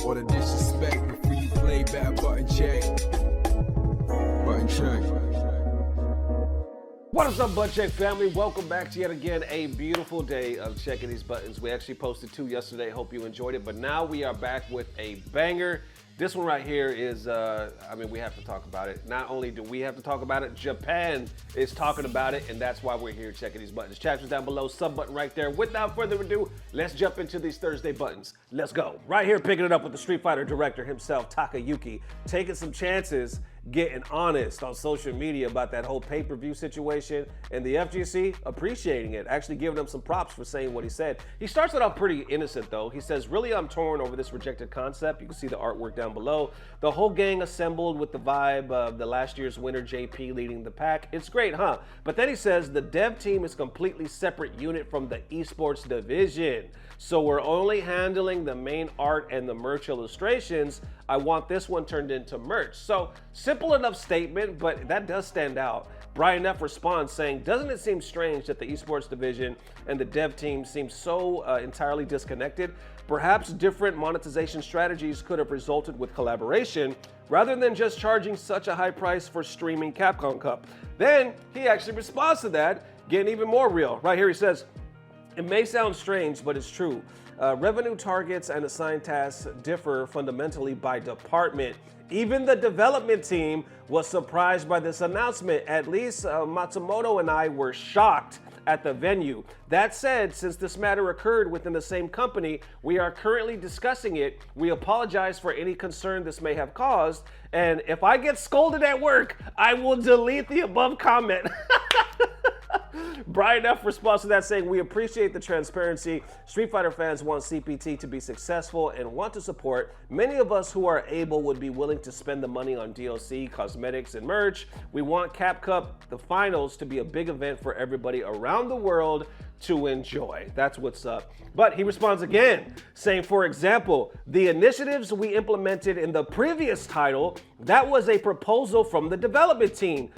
or the disrespect before you play back. Button check. Button check. What is up, Butt Check family? Welcome back to yet again a beautiful day of checking these buttons. We actually posted 2 yesterday. Hope you enjoyed it. But now we are back with a banger. This one right here is, we have to talk about it. Not only do we have to talk about it, Japan is talking about it, and that's why we're here checking these buttons. Chapters down below, sub button right there. Without further ado, let's jump into these Thursday buttons. Let's go. Right here, picking it up with the Street Fighter director himself, Takayuki, taking some chances, getting honest on social media about that whole pay-per-view situation, and the FGC appreciating it, actually giving him some props for saying what he said. He starts it off pretty innocent though. He says, really, I'm torn over this rejected concept. You can see the artwork down below. The whole gang assembled with the vibe of the last year's winner, JP, leading the pack. It's great, huh? But then he says, the dev team is completely separate unit from the esports division. So we're only handling the main art and the merch illustrations. I want this one turned into merch. So simple enough statement, but that does stand out. Brian F responds saying, doesn't it seem strange that the esports division and the dev team seem so entirely disconnected? Perhaps different monetization strategies could have resulted with collaboration rather than just charging such a high price for streaming Capcom Cup. Then he actually responds to that, getting even more real. Right here he says, it may sound strange, but it's true. Revenue targets and assigned tasks differ fundamentally by department. Even the development team was surprised by this announcement. At least Matsumoto and I were shocked at the venue. That said, since this matter occurred within the same company, we are currently discussing it. We apologize for any concern this may have caused. And if I get scolded at work, I will delete the above comment. Brian F responds to that saying, we appreciate the transparency. Street Fighter fans want CPT to be successful and want to support. Many of us who are able would be willing to spend the money on DLC, cosmetics, and merch. We want Cap Cup, the finals, to be a big event for everybody around the world to enjoy. That's what's up. But he responds again, saying, for example, the initiatives we implemented in the previous title, that was a proposal from the development team.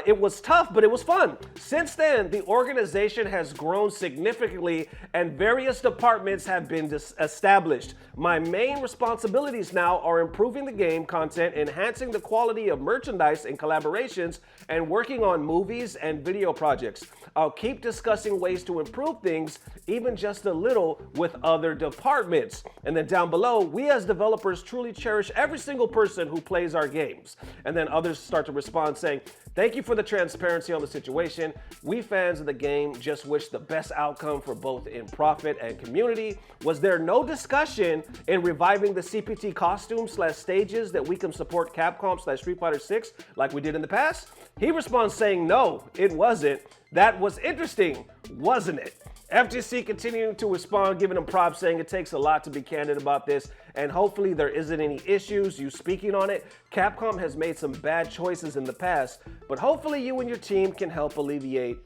It was tough, but it was fun. Since then, the organization has grown significantly and various departments have been established. My main responsibilities now are improving the game content, enhancing the quality of merchandise and collaborations, and working on movies and video projects. I'll keep discussing ways to improve things, even just a little, with other departments. And then down below, we as developers truly cherish every single person who plays our games. And then others start to respond saying, thank you for the transparency on the situation. We fans of the game just wish the best outcome for both in profit and community. Was there no discussion in reviving the CPT costumes / stages that we can support Capcom / Street Fighter 6 like we did in the past? He responds saying, no, it wasn't. That was interesting, wasn't it? FGC continuing to respond, giving them props, saying it takes a lot to be candid about this, and hopefully there isn't any issues. You speaking on it, Capcom has made some bad choices in the past, but hopefully you and your team can help alleviate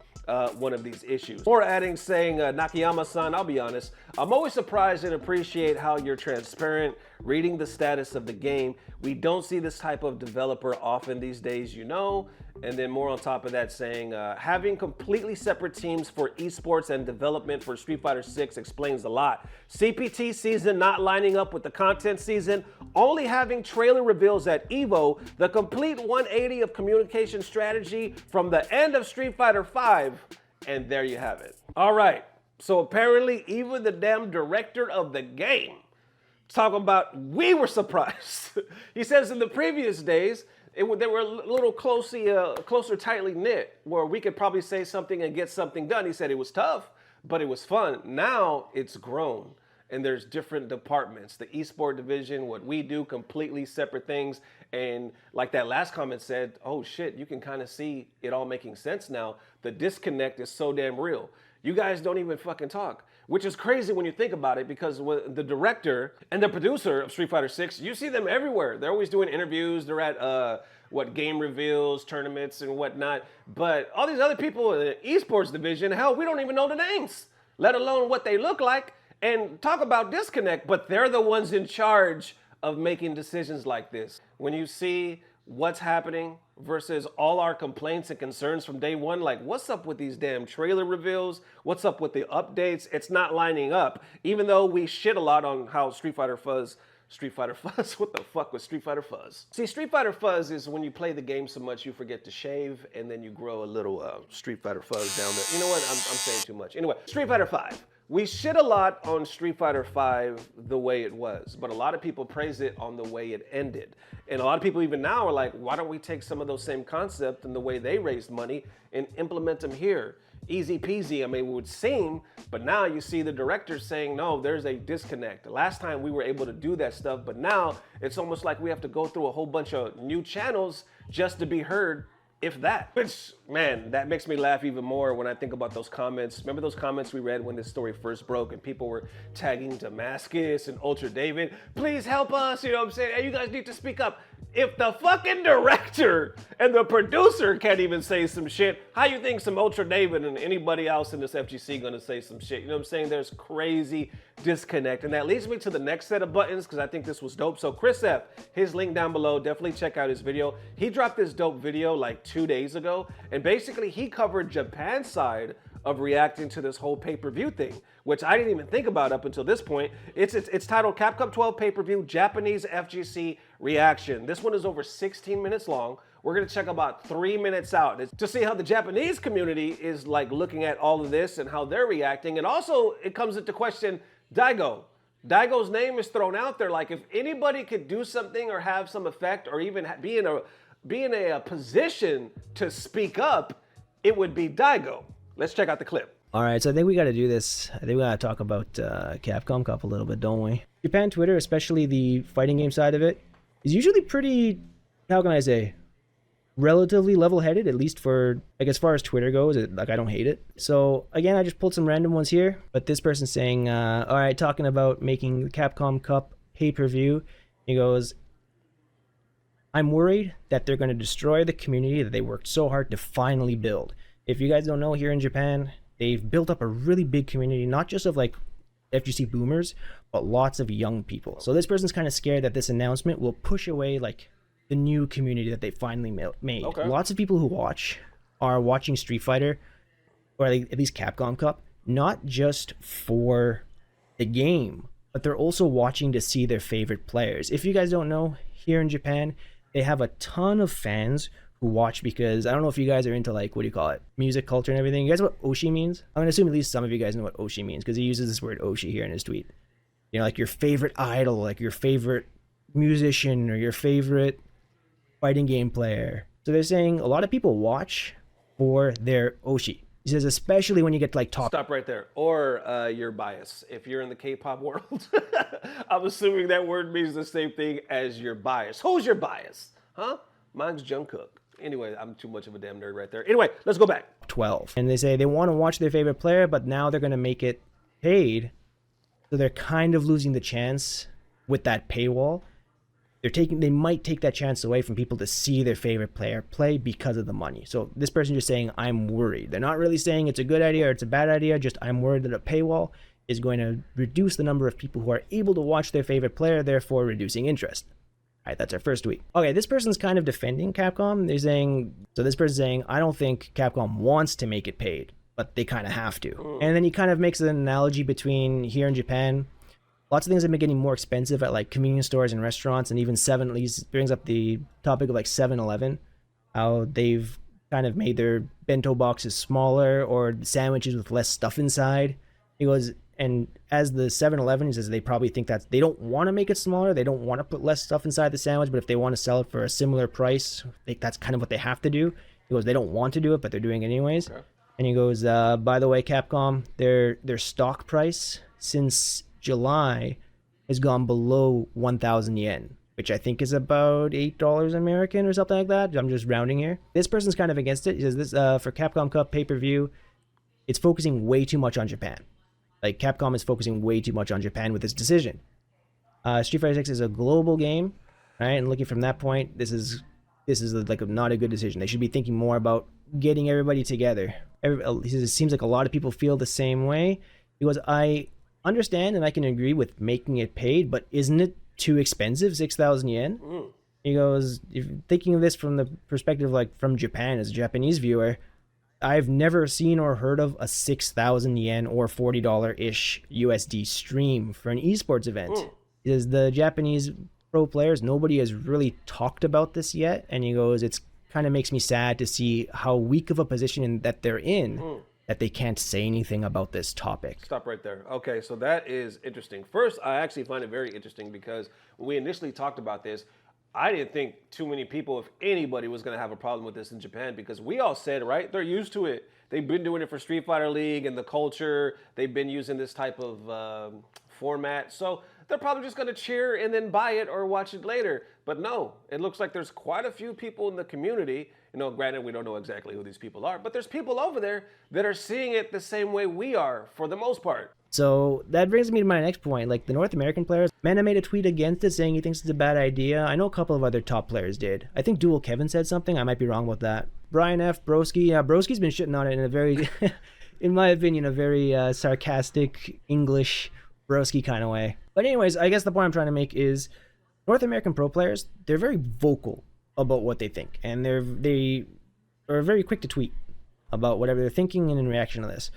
one of these issues. Or adding, saying, Nakayama-san, I'll be honest, I'm always surprised and appreciate how you're transparent, reading the status of the game. We don't see this type of developer often these days, you know. And then more on top of that saying, having completely separate teams for esports and development for Street Fighter 6 explains a lot. CPT season not lining up with the content season, only having trailer reveals at EVO, the complete 180 of communication strategy from the end of Street Fighter 5, and there you have it. All right, so apparently even the damn director of the game talking about we were surprised. He says in the previous days, they were a little closer tightly knit, where we could probably say something and get something done. He said it was tough, but it was fun. Now it's grown, and there's different departments. The esport division, what we do, completely separate things. And like that last comment said, oh shit, you can kind of see it all making sense now. The disconnect is so damn real. You guys don't even fucking talk, which is crazy when you think about it, because the director and the producer of Street Fighter 6, you see them everywhere. They're always doing interviews. They're at game reveals, tournaments, and whatnot. But all these other people in the esports division, hell, we don't even know the names, let alone what they look like. And talk about disconnect, but they're the ones in charge of making decisions like this. When you see what's happening versus all our complaints and concerns from day one, like what's up with these damn trailer reveals? What's up with the updates? It's not lining up. Even though we shit a lot on how Street Fighter Street Fighter Fuzz. What the fuck was Street Fighter Fuzz? See, Street Fighter Fuzz is when you play the game so much you forget to shave, and then you grow a little Street Fighter Fuzz down there. You know what? I'm saying too much. Anyway, Street Fighter V. We shit a lot on Street Fighter V the way it was, but a lot of people praise it on the way it ended. And a lot of people even now are like, why don't we take some of those same concepts and the way they raised money and implement them here? Easy peasy, I mean, it would seem, but now you see the director saying, no, there's a disconnect. Last time we were able to do that stuff, but now it's almost like we have to go through a whole bunch of new channels just to be heard, if that. Which, man, that makes me laugh even more when I think about those comments. Remember those comments we read when this story first broke and people were tagging Damascus and Ultra David? Please help us, you know what I'm saying? Hey, you guys need to speak up. If the fucking director and the producer can't even say some shit, how you think some Ultra David and anybody else in this FGC gonna say some shit? You know what I'm saying? There's crazy disconnect. And that leads me to the next set of buttons because I think this was dope. So Chris F, his link down below, definitely check out his video. He dropped this dope video like 2 days ago. And basically he covered Japan's side of reacting to this whole pay-per-view thing, which I didn't even think about up until this point. It's titled Capcom 12 Pay-Per-View Japanese FGC Reaction. This one is over 16 minutes long. We're gonna check about 3 minutes out to see how the Japanese community is like looking at all of this and how they're reacting. And also it comes into question Daigo. Daigo's name is thrown out there. Like if anybody could do something or have some effect or even be in a position to speak up, it would be Daigo. Let's check out the clip. All right, so I think we got to do this. I think we got to talk about Capcom Cup a little bit, don't we? Japan Twitter, especially the fighting game side of it, is usually pretty, how can I say, relatively level-headed, at least for, like, as far as Twitter goes. Like, I don't hate it. So, again, I just pulled some random ones here, but this person's saying, all right, talking about making the Capcom Cup pay-per-view, he goes, I'm worried that they're going to destroy the community that they worked so hard to finally build. If you guys don't know, here in Japan, they've built up a really big community, not just of like FGC boomers, but lots of young people. So this person's kind of scared that this announcement will push away like the new community that they finally made. Okay. Lots of people who are watching Street Fighter, or at least Capcom Cup, not just for the game, but they're also watching to see their favorite players. If you guys don't know, here in Japan, they have a ton of fans who watch because I don't know if you guys are into like, what do you call it, music culture and everything. You guys know what Oshi means? I'm gonna assume at least some of you guys know what Oshi means because he uses this word Oshi here in his tweet. You know, like your favorite idol, like your favorite musician or your favorite fighting game player. So they're saying a lot of people watch for their Oshi. He says especially when you get to like top. Stop right there. Or your bias. If you're in the K-pop world, I'm assuming that word means the same thing as your bias. Who's your bias? Huh? Mine's Jungkook. Anyway, I'm too much of a damn nerd right there. Anyway, let's go back. 12. And they say they want to watch their favorite player, but now they're going to make it paid. So they're kind of losing the chance with that paywall. They might take that chance away from people to see their favorite player play because of the money. So this person just saying, I'm worried. They're not really saying it's a good idea or it's a bad idea. Just I'm worried that a paywall is going to reduce the number of people who are able to watch their favorite player, therefore reducing interest. All right, that's our first tweet. Okay, this person's kind of defending Capcom. They're saying, so this person's saying, I don't think Capcom wants to make it paid, but they kind of have to. And then he kind of makes an analogy between here in Japan. Lots of things have been getting more expensive at like convenience stores and restaurants, and even he brings up the topic of like 7-Eleven, how they've kind of made their bento boxes smaller or sandwiches with less stuff inside. He goes, and as the 7-Eleven, he says they probably think that they don't want to make it smaller. They don't want to put less stuff inside the sandwich, but if they want to sell it for a similar price, I think that's kind of what they have to do. He goes, they don't want to do it, but they're doing it anyways. Okay. And he goes, by the way, Capcom, their stock price since July has gone below 1,000 yen, which I think is about $8 American or something like that. I'm just rounding here. This person's kind of against it. He says this for Capcom Cup pay-per-view, it's focusing way too much on Japan. Like, Capcom is focusing way too much on Japan with this decision. Street Fighter 6 is a global game, right? And looking from that point, this is like not a good decision. They should be thinking more about getting everybody together. He says, it seems like a lot of people feel the same way. He goes, I understand and I can agree with making it paid, but isn't it too expensive, 6,000 yen? He goes, if thinking of this from the perspective, like from Japan, as a Japanese viewer, I've never seen or heard of a 6,000 yen or $40-ish USD stream for an esports event. Is the Japanese pro players, nobody has really talked about this yet. And he goes, it's kind of makes me sad to see how weak of a position that they're in, that they can't say anything about this topic. Stop right there. Okay, so that is interesting. First, I actually find it very interesting because when we initially talked about this, I didn't think too many people, if anybody, was going to have a problem with this in Japan, because we all said, right, they're used to it. They've been doing it for Street Fighter League and the culture. They've been using this type of format. So they're probably just going to cheer and then buy it or watch it later. But no, it looks like there's quite a few people in the community. You know, granted, we don't know exactly who these people are, but there's people over there that are seeing it the same way we are for the most part. So that brings me to my next point. Like the North American players, Mana made a tweet against it saying he thinks it's a bad idea. I know a couple of other top players did. I think Dual Kevin said something. I might be wrong about that. Brian F. Broski. Yeah, Broski's been shitting on it in a very, in my opinion, a very sarcastic English Broski kind of way. But anyways, I guess the point I'm trying to make is North American pro players, they're very vocal about what they think. And they are very quick to tweet about whatever they're thinking and in reaction to this.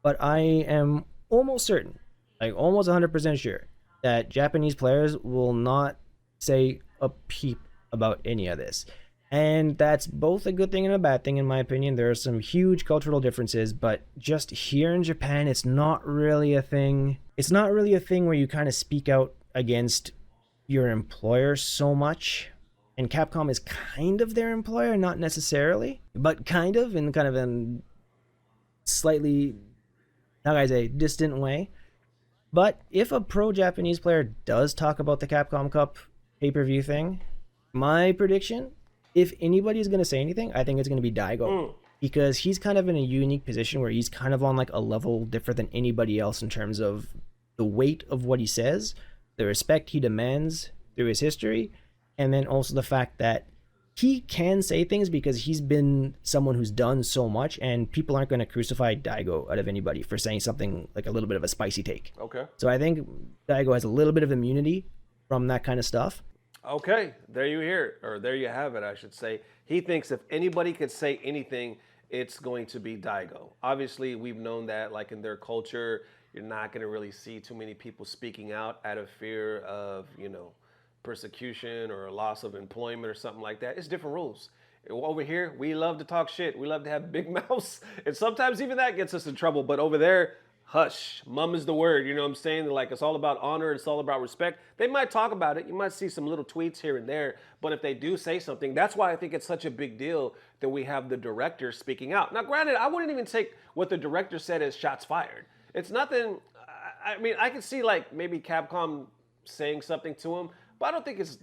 But I am almost certain, like almost 100% sure, that Japanese players will not say a peep about any of this. And that's both a good thing and a bad thing, in my opinion. There are some huge cultural differences, but just here in Japan, it's not really a thing. It's not really a thing where you kind of speak out against your employer so much. And Capcom is kind of their employer, not necessarily, but kind of in slightly, how can I say, distant way. But if a pro-Japanese player does talk about the Capcom Cup pay-per-view thing, my prediction, if anybody is going to say anything, I think it's going to be Daigo. Because he's kind of in a unique position where he's kind of on like a level different than anybody else in terms of the weight of what he says, the respect he demands through his history, and then also the fact that he can say things because he's been someone who's done so much, and people aren't going to crucify Daigo out of anybody for saying something like a little bit of a spicy take. Okay. So I think Daigo has a little bit of immunity from that kind of stuff. Okay, there you hear it, or there you have it, I should say. He thinks if anybody could say anything, it's going to be Daigo. Obviously, we've known that, like in their culture, you're not going to really see too many people speaking out out of fear of, you know, persecution or a loss of employment or something like that. It's different rules. Over here, we love to talk shit. We love to have big mouths, and sometimes even that gets us in trouble. But over there, hush, mum is the word, you know what I'm saying? Like, it's all about honor, it's all about respect. They might talk about it, you might see some little tweets here and there, but if they do say something, that's why I think it's such a big deal that we have the director speaking out. Now, granted, I wouldn't even take what the director said as shots fired. It's nothing, I mean, I could see like maybe Capcom saying something to him, but I don't think it's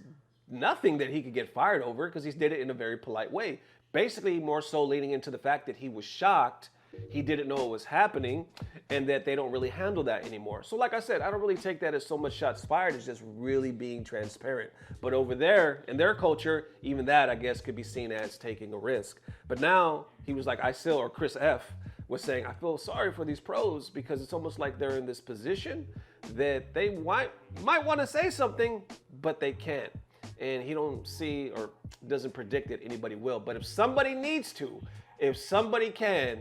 nothing that he could get fired over because he did it in a very polite way. Basically, more so leaning into the fact that he was shocked, he didn't know it was happening, and that they don't really handle that anymore. So like I said, I don't really take that as so much shots fired as just really being transparent. But over there, in their culture, even that, I guess, could be seen as taking a risk. But now, he was like, or Chris F. was saying, I feel sorry for these pros because it's almost like they're in this position that they might want to say something, but they can't. And he don't see or doesn't predict that anybody will. But if somebody needs to, if somebody can,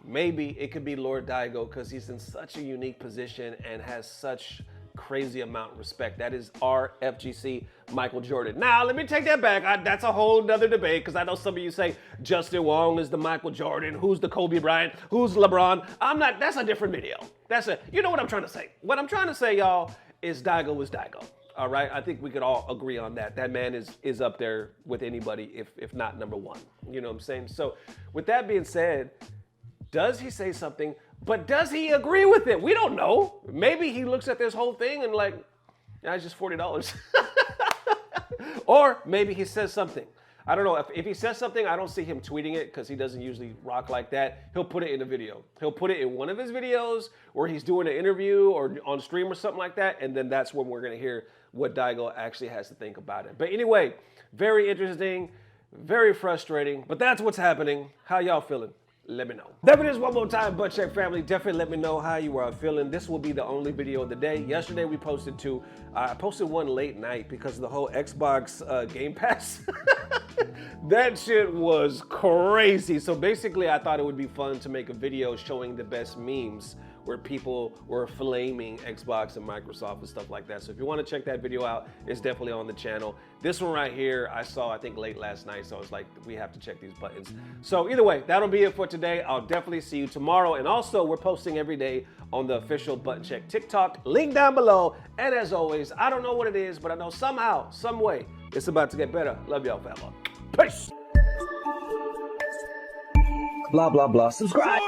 maybe it could be Lord Daigo because he's in such a unique position and has such crazy amount of respect. That is our FGC Michael Jordan. Now, let me take that back. That's a whole nother debate because I know some of you say Justin Wong is the Michael Jordan. Who's the Kobe Bryant? Who's LeBron? I'm not. That's a different video. You know what I'm trying to say. What I'm trying to say, y'all, is Daigo is Daigo. All right, I think we could all agree on that. That man is up there with anybody, if not number one. You know what I'm saying? So with that being said, does he say something, but does he agree with it? We don't know. Maybe he looks at this whole thing and like, yeah, it's just $40. Or maybe he says something. I don't know. If he says something, I don't see him tweeting it because he doesn't usually rock like that. He'll put it in a video. He'll put it in one of his videos where he's doing an interview or on stream or something like that. And then that's when we're going to hear what Daigo actually has to think about it. But anyway, very interesting, very frustrating, but that's what's happening. How y'all feeling? Let me know. There it is one more time, Butt Check family. Definitely let me know how you are feeling. This will be the only video of the day. Yesterday we posted two. I posted one late night because of the whole Xbox Game Pass. That shit was crazy. So basically I thought it would be fun to make a video showing the best memes where people were flaming Xbox and Microsoft and stuff like that. So if you want to check that video out, it's definitely on the channel. This one right here, I saw, I think, late last night. So I was like, we have to check these buttons. So either way, that'll be it for today. I'll definitely see you tomorrow. And also, we're posting every day on the official Button Check TikTok. Link down below. And as always, I don't know what it is, but I know somehow, some way, it's about to get better. Love y'all, fella. Peace. Blah, blah, blah. Subscribe.